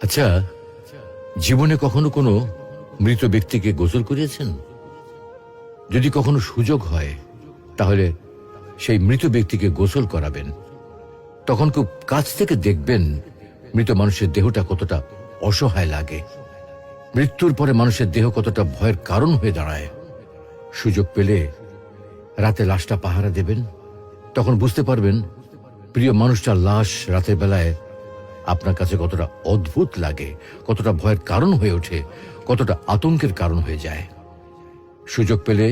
আচ্ছা, জীবনে কখনো কোনো মৃত ব্যক্তিকে গোসল করিয়েছেন? যদি কখনো সুযোগ হয় তাহলে সেই মৃত ব্যক্তিকে গোসল করাবেন। তখন খুব কাছ থেকে দেখবেন মৃত মানুষের দেহটা কতটা অসহায় লাগে, মৃত্যুর পরে মানুষের দেহ কতটা ভয়ের কারণ হয়ে দাঁড়ায়। সুযোগ পেলে রাতে লাশটা পাহারা দেবেন, তখন বুঝতে পারবেন প্রিয় মানুষটার লাশ রাতের বেলায় আপনার কাছে কতটা অদ্ভুত লাগে, কতটা ভয়ের কারণ হয়ে ওঠে, কতটা আতঙ্কের কারণ হয়ে যায়। সুযোগ পেলে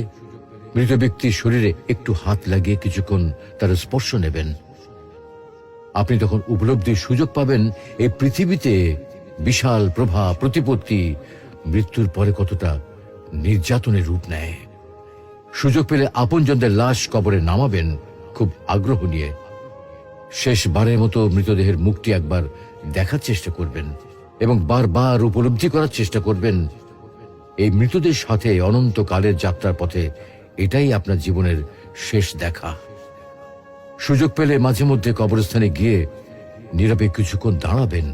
মৃত ব্যক্তির শরীরে একটু হাত লাগিয়ে কিছুক্ষণ তার স্পর্শ নেবেন। আপনি তখন উপলব্ধির সুযোগ পাবেন এই পৃথিবীতে বিশাল প্রভাব প্রতিপত্তি মৃত্যুর পরে কতটা নির্যাতনের রূপ নেয়। সুযোগ পেলে আপনজনদের লাশ কবরে নামাবেন খুব আগ্রহ নিয়ে। শেষবারের মতো মৃতদেহের মুখটি একবার দেখার চেষ্টা করবেন এবং বারবার উপলব্ধি করার চেষ্টা করবেন এই মৃতদের সাথে অনন্তকালের যাত্রার পথে এটাই আপনার জীবনের শেষ দেখা। সুযোগ পেলে মাঝে মধ্যে কবরস্থানে গিয়ে নীরবে কিছুক্ষণ দাঁড়াবেন।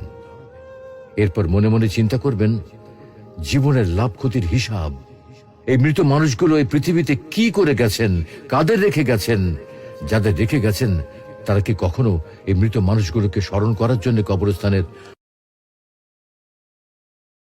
এরপর মনে মনে চিন্তা করবেন জীবনের লাভ ক্ষতির হিসাব। এই মৃত মানুষগুলো এই পৃথিবীতে কি করে গেছেন, কাদের রেখে গেছেন, যাদের রেখে গেছেন তারা কি কখনো এই মৃত মানুষগুলোকে স্মরণ করার জন্য কবরস্থানের